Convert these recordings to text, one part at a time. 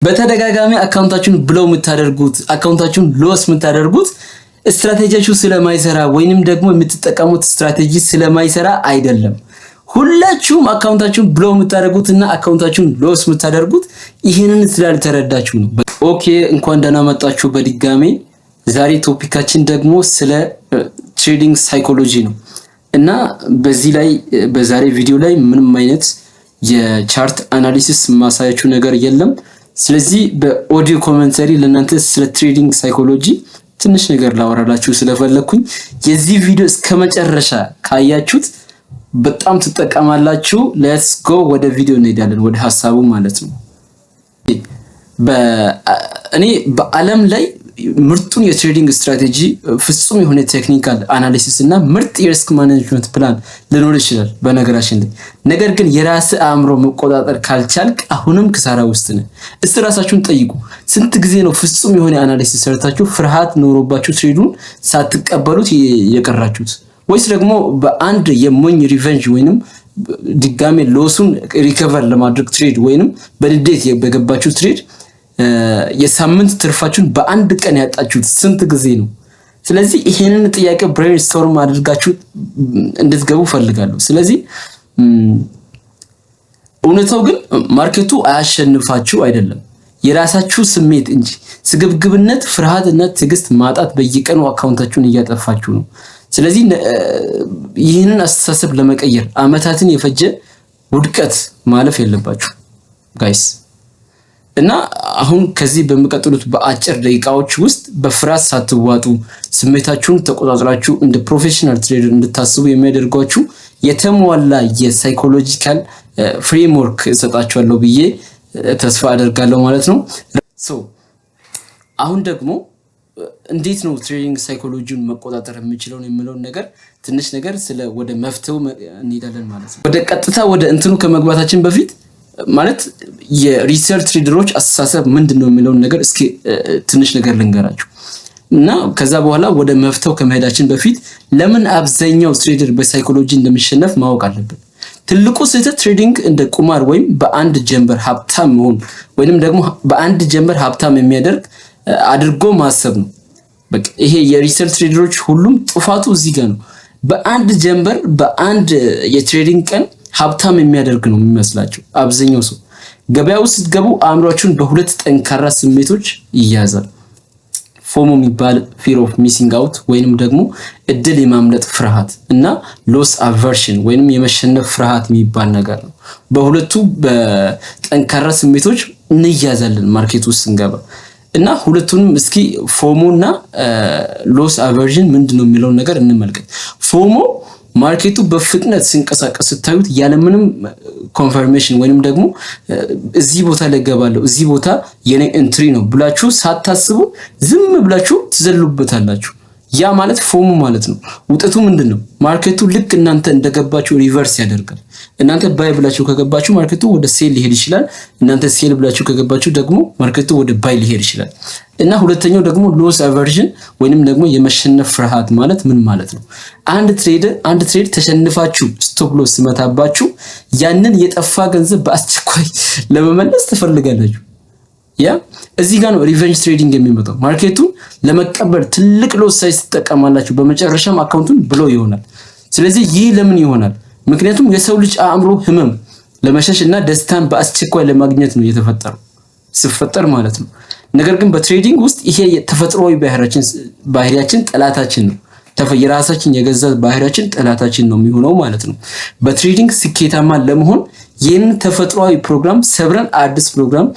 በተደጋጋሚ አካውንታችሁን ብለው የምታደርጉት አካውንታችሁን ሎስ የምታደርጉት ስትራቴጂያችሁ ስለማይሰራ ወይንም ደግሞ የምትጠቀሙት ስትራቴጂ ስለማይሰራ አይደለም። ሁላችሁም አካውንታችሁን ብለው የምታደርጉትና አካውንታችሁን ሎስ የምታደርጉት ይሄንን ስላልተረዳችሁ ነው። ኦኬ እንኳን ደህና መጣችሁ በድጋሜ። ዛሬ ቶፒካችን ደግሞ ስለ ትሬዲንግ ሳይኮሎጂ ነው እና በዚህ ላይ በዛሬ ቪዲዮ ላይ ምንም አይነት የቻርት አናሊሲስ ማሳያችሁ ነገር የለም። ስለዚህ በኦዲዮ ኮሜንታሪ ለእናንተ ስለ ትሬዲንግ ሳይኮሎጂ ትንሽ ነገር ላወራላችሁ ስለፈለኩኝ የዚህ ቪዲዮ እስከመጨረሻ ካያችሁት በጣም ትጠቀማላችሁ። ሌትስ ጎ ወደ ቪዲዮ እንሄዳለን፣ ወደ ሐሳቡ ማለት ነው። እኔ በዓለም ላይ ምርጡን የትሬዲንግ ስትራቴጂ ፍጹም የሆነ ቴክኒካል አናሊሲስ እና ምርጥ የሪስክ ማኔጅመንት ፕላን ሊኖር ይችላል በነገራችን ላይ። ነገር ግን የራስ አእምሮ መቆጣጠር ካልቻልክ አሁንም ክሳራ ውስጥ ነህ። እስቲ ራሳችሁን ጠይቁ። ስንት ጊዜ ነው ፍጹም የሆነ አናሊሲስ ሰርታችሁ ፍርሃት ኖሮባችሁ ትሬዱን ሳትቀበሉት የቀራችሁት? ወይስ ደግሞ በአንድ የሞኝ ሪቨንጅ ወይንም ድጋሜ ሎሱን ሪከቨር ለማድረግ ትሬድ ወይንም በንዴት በገባችሁ ትሬድ የሳምንት ትርፋችሁን በአንድ ቀን ያጣችሁት ስንት ጊዜ ነው? ስለዚህ ይሄንን ጥያቄ ብሬን ስቶርም አድርጋችሁ እንድትገቡ ፈልጋለሁ። ስለዚህ እውነታው ግን ማርኬቱ አያሸንፋችሁ አይደለም፣ የራሳችሁ ስሜት እንጂ ስግብግብነት፣ ፍርሃትና ትዕግስት ማጣት በየቀኑ አካውንታችሁን እያጠፋችሁ ነው። ስለዚህ ይህንን አስተሳሰብ ለመቀየር አመታትን የፈጀ ውድቀት ማለፍ የለባችሁ ጋይስ። እና አሁን ከዚህ በሚቀጥሉት በአጭር ደቂቃዎች ውስጥ በፍርሃት ሳትዋጡ ስሜታችሁን ተቆጣጥራችሁ እንደ ፕሮፌሽናል ትሬደር እንድታስቡ የሚያደርጓችሁ የተሟላ የሳይኮሎጂካል ፍሬምወርክ እሰጣችኋለሁ ብዬ ተስፋ አደርጋለሁ ማለት ነው። አሁን ደግሞ እንዴት ነው ትሬዲንግ ሳይኮሎጂውን መቆጣጠር የምችለው የሚለውን ነገር ትንሽ ነገር ወደ መፍትሄው እንሄዳለን ማለት ነው። ወደ ቀጥታ ወደ እንትኑ ከመግባታችን በፊት ማለት የሪሰርች ትሬደሮች አስተሳሰብ ምንድነው የሚለውን ነገር እስኪ ትንሽ ነገር ልንገራችሁ እና ከዛ በኋላ ወደ መፍትሄው ከመሄዳችን በፊት ለምን አብዛኛው ትሬደር በሳይኮሎጂ እንደሚሸነፍ ማወቅ አለብን። ትልቁ ስህተት ትሬዲንግ እንደ ቁማር ወይም በአንድ ጀንበር ሀብታም መሆን ወይንም ደግሞ በአንድ ጀንበር ሀብታም የሚያደርግ አድርጎ ማሰብ ነው። በቃ ይሄ የሪሰርች ትሬደሮች ሁሉም ጥፋቱ እዚህ ጋር ነው። በአንድ ጀንበር በአንድ የትሬዲንግ ቀን ሀብታም የሚያደርግ ነው የሚመስላቸው አብዛኛው ሰው። ገበያው ስትገቡ አእምሯችሁን በሁለት ጠንካራ ስሜቶች ይያዛል። ፎሞ የሚባል ፊር ኦፍ ሚሲንግ አውት ወይንም ደግሞ እድል የማምለጥ ፍርሃት እና ሎስ አቨርሽን ወይንም የመሸነፍ ፍርሃት የሚባል ነገር ነው። በሁለቱ በጠንካራ ስሜቶች እንያዛለን ማርኬት ውስጥ ስንገባ እና ሁለቱንም እስኪ ፎሞ እና ሎስ አቨርዥን ምንድነው የሚለውን ነገር እንመልከት። ፎሞ ማርኬቱ በፍጥነት ሲንቀሳቀስ ስታዩት ያለምንም ኮንፈርሜሽን ወይንም ደግሞ እዚህ ቦታ ላይ ገባለሁ እዚህ ቦታ የኔ ኤንትሪ ነው ብላችሁ ሳታስቡ ዝም ብላችሁ ትዘሉበታላችሁ። ያ ማለት ፎሞ ማለት ነው። ውጤቱ ምንድነው? ማርኬቱ ልክ እናንተ እንደገባችሁ ሪቨርስ ያደርጋል። እናንተ ባይ ብላችሁ ከገባችሁ ማርኬቱ ወደ ሴል ሊሄድ ይችላል። እናንተ ሴል ብላችሁ ከገባችሁ ደግሞ ማርኬቱ ወደ ባይ ሊሄድ ይችላል። እና ሁለተኛው ደግሞ ሎስ አቨርዥን ወይንም ደግሞ የመሸነፍ ፍርሃት ማለት ምን ማለት ነው? አንድ ትሬድ ተሸንፋችሁ ስቶፕ ሎስ ሲመታባችሁ ያንን የጠፋ ገንዘብ በአስቸኳይ ለመመለስ ትፈልጋላችሁ። ያ እዚህ ጋር ነው ሪቨንጅ ትሬዲንግ የሚመጣው። ማርኬቱ ለመቀበል ትልቅ ሎስ ሳይዝ ትጠቀማላችሁ፣ በመጨረሻም አካውንቱን ብሎ ይሆናል። ስለዚህ ይህ ለምን ይሆናል? ምክንያቱም የሰው ልጅ አእምሮ ህመም ለመሸሽ እና ደስታን በአስቸኳይ ለማግኘት ነው የተፈጠረው ሲፈጠር ማለት ነው። ነገር ግን በትሬዲንግ ውስጥ ይሄ የተፈጥሯዊ ባህሪያችን ጠላታችን ነው። የራሳችን የገዛ ባህሪያችን ጠላታችን ነው የሚሆነው ማለት ነው። በትሬዲንግ ስኬታማ ለመሆን ይህንን ተፈጥሯዊ ፕሮግራም ሰብረን አዲስ ፕሮግራም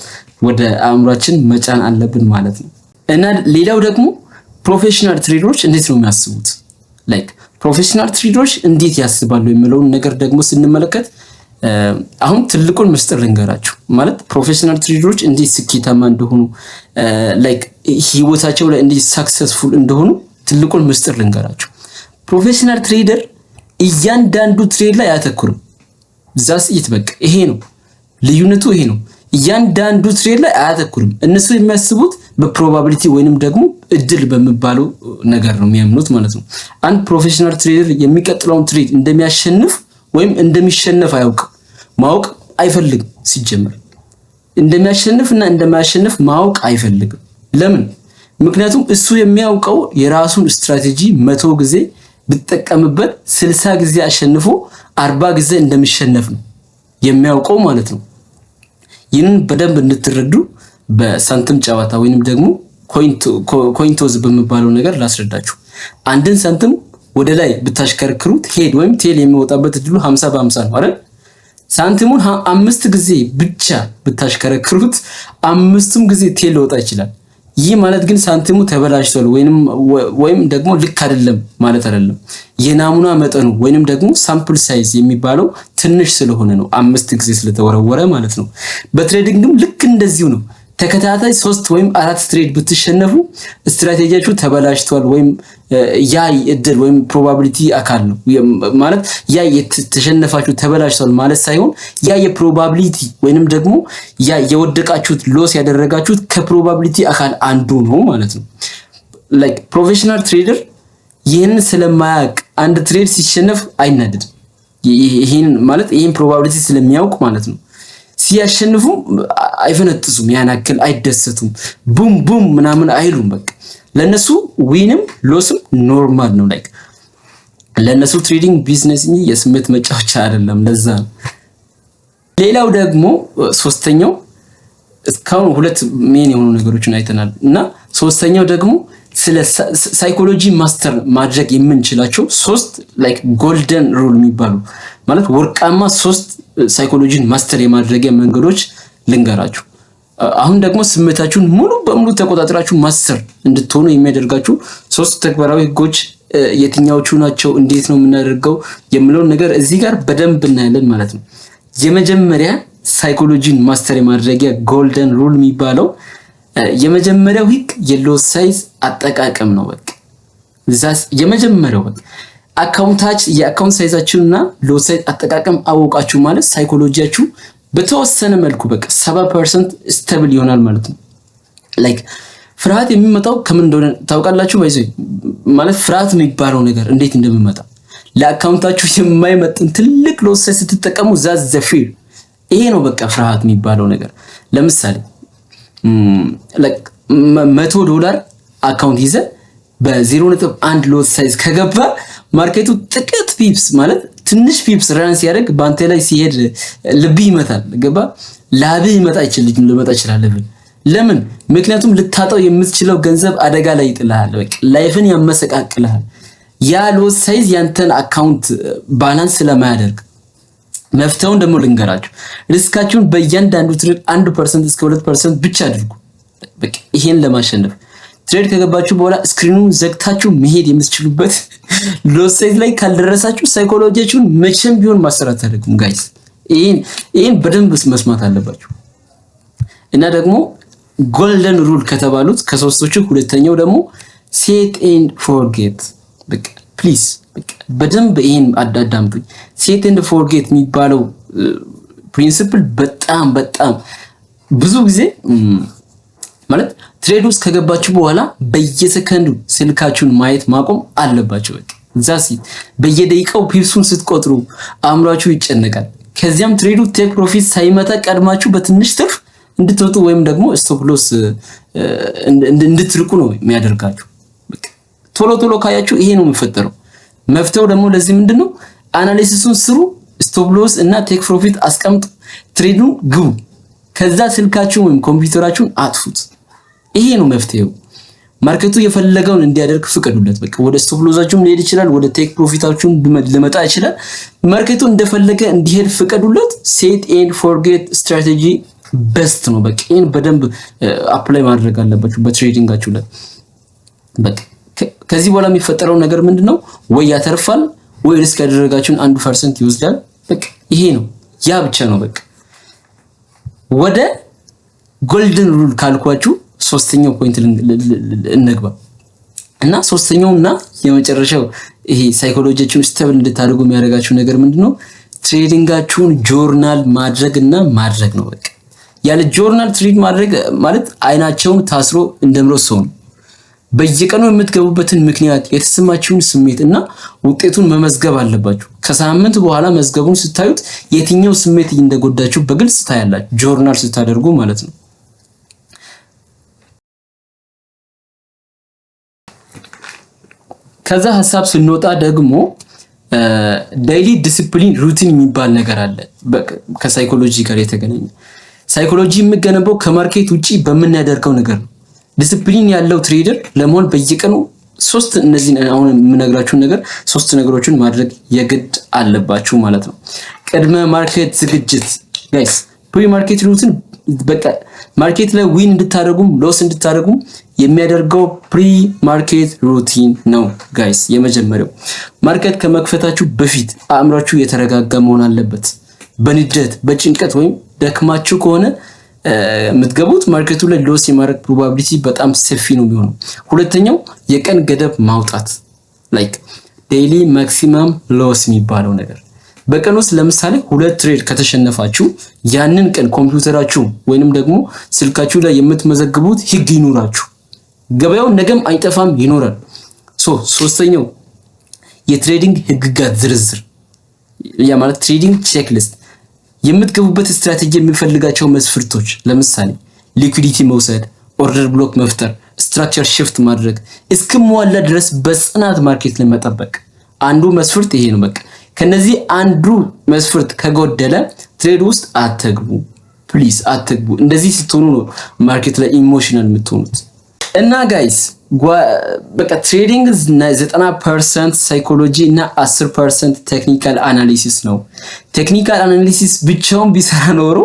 ወደ አእምሯችን መጫን አለብን ማለት ነው። እና ሌላው ደግሞ ፕሮፌሽናል ትሬደሮች እንዴት ነው የሚያስቡት? ላይክ ፕሮፌሽናል ትሬደሮች እንዴት ያስባሉ የሚለውን ነገር ደግሞ ስንመለከት አሁን ትልቁን ምስጢር ልንገራችሁ። ማለት ፕሮፌሽናል ትሬደሮች እንዴት ስኬታማ እንደሆኑ ላይክ ህይወታቸው ላይ እንዴት ሰክሰስፉል እንደሆኑ ትልቁን ምስጢር ልንገራችሁ። ፕሮፌሽናል ትሬደር እያንዳንዱ ትሬድ ላይ አያተኩርም። ዛስ ኢት በቃ ይሄ ነው ልዩነቱ፣ ይሄ ነው። እያንዳንዱ ትሬድ ላይ አያተኩርም። እነሱ የሚያስቡት በፕሮባቢሊቲ ወይንም ደግሞ እድል በሚባለው ነገር ነው የሚያምኑት ማለት ነው። አንድ ፕሮፌሽናል ትሬደር የሚቀጥለውን ትሬድ እንደሚያሸንፍ ወይም እንደሚሸነፍ አያውቅም፣ ማወቅ አይፈልግም ሲጀመር። እንደሚያሸንፍና እንደማያሸንፍ ማወቅ አይፈልግም። ለምን? ምክንያቱም እሱ የሚያውቀው የራሱን ስትራቴጂ 100 ጊዜ ብትጠቀምበት 60 ጊዜ አሸንፎ 40 ጊዜ እንደሚሸነፍ ነው የሚያውቀው ማለት ነው። ይህንን በደንብ እንድትረዱ በሳንቲም ጨዋታ ወይንም ደግሞ ኮይንቶዝ በሚባለው ነገር ላስረዳችሁ። አንድን ሳንቲም ወደ ላይ ብታሽከረክሩት ሄድ ወይም ቴል የሚወጣበት እድሉ 50 በ50 ነው አይደል? ሳንቲሙን 5 ጊዜ ብቻ ብታሽከረክሩት 5ቱም ጊዜ ቴል ሊወጣ ይችላል። ይህ ማለት ግን ሳንቲሙ ተበላሽቷል ወይም ደግሞ ልክ አይደለም ማለት አይደለም። የናሙና መጠኑ ወይንም ደግሞ ሳምፕል ሳይዝ የሚባለው ትንሽ ስለሆነ ነው፣ 5 ጊዜ ስለተወረወረ ማለት ነው። በትሬዲንግም ልክ እንደዚሁ ነው። ተከታታይ 3 ወይም 4 ትሬድ ብትሸነፉ ስትራቴጂያችሁ ተበላሽቷል ወይም ያ እድል ወይም ፕሮባቢሊቲ አካል ነው ማለት ያ የተሸነፋችሁ ተበላሽቷል ማለት ሳይሆን ያ የፕሮባቢሊቲ ወይንም ደግሞ ያ የወደቃችሁት ሎስ ያደረጋችሁት ከፕሮባቢሊቲ አካል አንዱ ነው ማለት ነው። ላይክ ፕሮፌሽናል ትሬደር ይህን ስለማያውቅ አንድ ትሬድ ሲሸነፍ አይናደድም። ይህን ፕሮባቢሊቲ ስለሚያውቅ ማለት ነው። ሲያሸንፉ አይፈነጥሱም፣ ያናክል አይደሰቱም፣ ቡም ቡም ምናምን አይሉም። በቃ ለነሱ ዊንም ሎስም ኖርማል ነው። ላይክ ለነሱ ትሬዲንግ ቢዝነስ እንጂ የስሜት መጫወቻ አይደለም። ለዛ ነው። ሌላው ደግሞ ሶስተኛው እስካሁን 2 ሜን የሆኑ ነገሮችን አይተናል እና ሶስተኛው ደግሞ ስለ ሳይኮሎጂ ማስተር ማድረግ የምንችላቸው 3 ላይክ ጎልደን ሩል የሚባሉ ማለት ወርቃማ 3 ሳይኮሎጂን ማስተር የማድረጊያ መንገዶች ልንገራችሁ። አሁን ደግሞ ስሜታችሁን ሙሉ በሙሉ ተቆጣጥራችሁ ማስተር እንድትሆኑ የሚያደርጋችሁ 3 ተግባራዊ ህጎች የትኛዎቹ ናቸው፣ እንዴት ነው የምናደርገው የሚለውን ነገር እዚህ ጋር በደንብ እናያለን ማለት ነው። የመጀመሪያ ሳይኮሎጂን ማስተር የማድረጊያ ጎልደን ሩል የሚባለው የመጀመሪያው ህግ የሎስ ሳይዝ አጠቃቀም ነው። በቃ የመጀመሪያው በቃ የአካውንት ሳይዛችሁና ሎስ ሳይዝ አጠቃቀም አወቃችሁ ማለት ሳይኮሎጂያችሁ በተወሰነ መልኩ በቃ 70% ስቴብል ይሆናል ማለት ነው። ላይክ ፍርሃት የሚመጣው ከምን እንደሆነ ታውቃላችሁ? ማለት ፍርሃት የሚባለው ነገር እንዴት እንደሚመጣ ለአካውንታችሁ የማይመጥን ትልቅ ሎስ ሳይዝ ስትጠቀሙ ዛዝ ዘ ፊር ይሄ ነው በቃ ፍርሃት የሚባለው ነገር። ለምሳሌ $100 አካውንት ይዘ በ0.1 ሎስ ሳይዝ ከገባ ማርኬቱ ጥቂት ፒፕስ ማለት ትንሽ ፒፕስ ራን ሲያደርግ ባንተ ላይ ሲሄድ ልብ ይመታል። ገባ ላብህ ይመጣ ይችላል። ለምን? ምክንያቱም ልታጣው የምትችለው ገንዘብ አደጋ ላይ ይጥልሃል። በቃ ላይፍን ያመሰቃቅልሃል። ያ ሎስ ሳይዝ ያንተን አካውንት ባላንስ ስለማያደርግ መፍተውን ደግሞ ልንገራችሁ። ሪስካችሁን በእያንዳንዱ ትሬድ 1% እስከ 2% ብቻ አድርጉ። በቃ ይሄን ለማሸነፍ ትሬድ ከገባችሁ በኋላ ስክሪኑን ዘግታችሁ መሄድ የምትችሉበት ሎስ ሳይዝ ላይ ካልደረሳችሁ ሳይኮሎጂያችሁን መቼም ቢሆን ማሰራት አለብኩም ጋይስ። ይሄን በደንብ መስማት አለባችሁ። እና ደግሞ ጎልደን ሩል ከተባሉት ከሶስቶቹ ሁለተኛው ደግሞ ሴት ኤንድ ፎርጌት። በቃ ፕሊዝ በቃ በደንብ ይሄን አዳምጡኝ። ሴት ኤንድ ፎርጌት የሚባለው ፕሪንሲፕል በጣም ብዙ ጊዜ ማለት ትሬድ ውስጥ ከገባችሁ በኋላ በየሰከንዱ ስልካችሁን ማየት ማቆም አለባችሁ። በቃ ዛሲ በየደቂቃው ፒፕሱን ስትቆጥሩ አእምሯችሁ ይጨነቃል። ከዚያም ትሬዱ ቴክ ፕሮፊት ሳይመጣ ቀድማችሁ በትንሽ ትርፍ እንድትወጡ ወይም ደግሞ ስቶፕ ሎስ እንድትርቁ ነው የሚያደርጋችሁ። በቃ ቶሎ ካያችሁ ይሄ ነው የሚፈጠረው። መፍትሄው ደግሞ ለዚህ ምንድነው? አናሊሲሱን ስሩ፣ ስቶፕ ሎስ እና ቴክ ፕሮፊት አስቀምጡ፣ ትሬዱን ግቡ። ከዛ ስልካችሁን ወይም ኮምፒውተራችሁን አጥፉት። ይሄ ነው መፍትሄው። ማርኬቱ የፈለገውን እንዲያደርግ ፍቀዱለት። በቃ ወደ ስቶፕ ሎሳችሁም ሊሄድ ይችላል፣ ወደ ቴክ ፕሮፊታችሁም ሊመጣ ይችላል። ማርኬቱ እንደፈለገ እንዲሄድ ፍቀዱለት። ሴት ኤንድ ፎርጌት ስትራቴጂ ቤስት ነው። በቃ ይሄን በደንብ አፕላይ ማድረግ አለባችሁ በትሬዲንጋችሁ ላይ። በቃ ከዚህ በኋላ የሚፈጠረው ነገር ምንድነው? ወይ ያተርፋል ወይ ሪስክ ያደረጋችሁን 1% ይወስዳል። በቃ ይሄ ነው፣ ያ ብቻ ነው። በቃ ወደ ጎልደን ሩል ካልኳችሁ ሶስተኛው ፖይንት እንግባ እና ሶስተኛውና የመጨረሻው ይሄ ሳይኮሎጂያችሁን ስቴብል እንድታደርጉ የሚያደርጋችሁ ነገር ምንድነው? ትሬዲንጋችሁን ጆርናል ማድረግ ነው። በቃ ያለ ጆርናል ትሬድ ማድረግ ማለት አይናቸውን ታስሮ እንደምሮ ሰው ነው። በየቀኑ የምትገቡበትን ምክንያት የተሰማችሁን ስሜት እና ውጤቱን መመዝገብ አለባችሁ። ከሳምንት በኋላ መዝገቡን ስታዩት የትኛው ስሜት እንደጎዳችሁ በግልጽ ታያላችሁ፣ ጆርናል ስታደርጉ ማለት ነው። ከዛ ሐሳብ ስንወጣ ደግሞ ዴይሊ ዲሲፕሊን ሩቲን የሚባል ነገር አለ፣ ከሳይኮሎጂ ጋር የተገናኘ። ሳይኮሎጂ የሚገነባው ከማርኬት ውጪ በምናደርገው ነገር ነው። ዲሲፕሊን ያለው ትሬደር ለመሆን በየቀኑ እነዚህ አሁን የምነግራችሁን ነገር 3 ነገሮችን ማድረግ የግድ አለባችሁ ማለት ነው። ቅድመ ማርኬት ዝግጅት ጋይስ፣ ፕሪ ማርኬት ሩቲን በቃ ማርኬት ላይ ዊን እንድታደርጉም ሎስ እንድታደርጉም የሚያደርገው ፕሪ ማርኬት ሩቲን ነው ጋይስ። የመጀመሪያው ማርኬት ከመክፈታችሁ በፊት አእምሯችሁ የተረጋጋ መሆን አለበት። በንዴት በጭንቀት ወይም ደክማችሁ ከሆነ የምትገቡት ማርኬቱ ላይ ሎስ የማድረግ ፕሮባቢሊቲ በጣም ሰፊ ነው የሚሆነው። ሁለተኛው የቀን ገደብ ማውጣት ላይክ ዴይሊ ማክሲመም ሎስ የሚባለው ነገር። በቀን ውስጥ ለምሳሌ 2 ትሬድ ከተሸነፋችሁ ያንን ቀን ኮምፒውተራችሁ ወይንም ደግሞ ስልካችሁ ላይ የምትመዘግቡት ህግ ይኖራችሁ። ገበያው ነገም አይጠፋም ይኖራል። ሶስተኛው የትሬዲንግ ህግጋት ዝርዝር፣ ያ ማለት ትሬዲንግ ቼክሊስት፣ የምትገቡበት ስትራቴጂ የሚፈልጋቸው መስፈርቶች፣ ለምሳሌ ሊኩዊዲቲ መውሰድ፣ ኦርደር ብሎክ መፍጠር፣ ስትራክቸር ሽፍት ማድረግ፣ እስከመዋላ ድረስ በጽናት ማርኬት ላይ መጠበቅ አንዱ መስፈርት ይሄ ነው። በቃ ከነዚህ አንዱ መስፈርት ከጎደለ ትሬድ ውስጥ አትግቡ፣ ፕሊዝ አትግቡ። እንደዚህ ስትሆኑ ነው ማርኬት ላይ ኢሞሽናል የምትሆኑት። እና ጋይስ በቃ ትሬዲንግ 90% ሳይኮሎጂ እና 10% ቴክኒካል አናሊሲስ ነው። ቴክኒካል አናሊሲስ ብቻውን ቢሰራ ኖሮ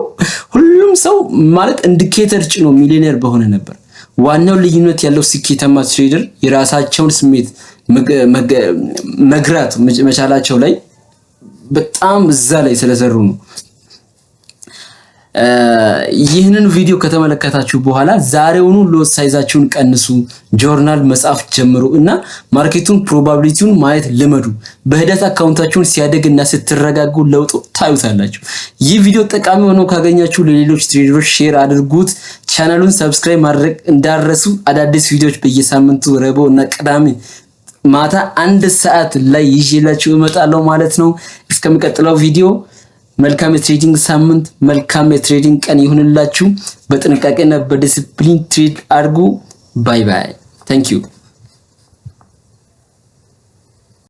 ሁሉም ሰው ማለት ኢንዲኬተር ጭኖ ሚሊዮነር በሆነ ነበር። ዋናው ልዩነት ያለው ስኬታማ ትሬደር የራሳቸውን ስሜት መግራት መቻላቸው ላይ በጣም እዛ ላይ ስለሰሩ ነው። ይህንን ቪዲዮ ከተመለከታችሁ በኋላ ዛሬውኑ ሎስ ሳይዛችሁን ቀንሱ፣ ጆርናል መጻፍ ጀምሩ እና ማርኬቱን ፕሮባቢሊቲውን ማየት ልመዱ። በሂደት አካውንታችሁን ሲያደግና ስትረጋጉ ለውጥ ታዩታላችሁ። ይህ ቪዲዮ ጠቃሚ ሆኖ ካገኛችሁ ለሌሎች ትሬደሮች ሼር አድርጉት። ቻናሉን ሰብስክራይብ ማድረግ እንዳረሱ። አዳዲስ ቪዲዮዎች በየሳምንቱ ረቡዕ እና ቅዳሜ ማታ 1 ሰዓት ላይ ይዤላችሁ እመጣለሁ ማለት ነው። እስከሚቀጥለው ቪዲዮ መልካም የትሬዲንግ ሳምንት፣ መልካም የትሬዲንግ ቀን ይሁንላችሁ። በጥንቃቄና በዲሲፕሊን ትሬድ አድርጉ። ባይ ባይ። ታንክ ዩ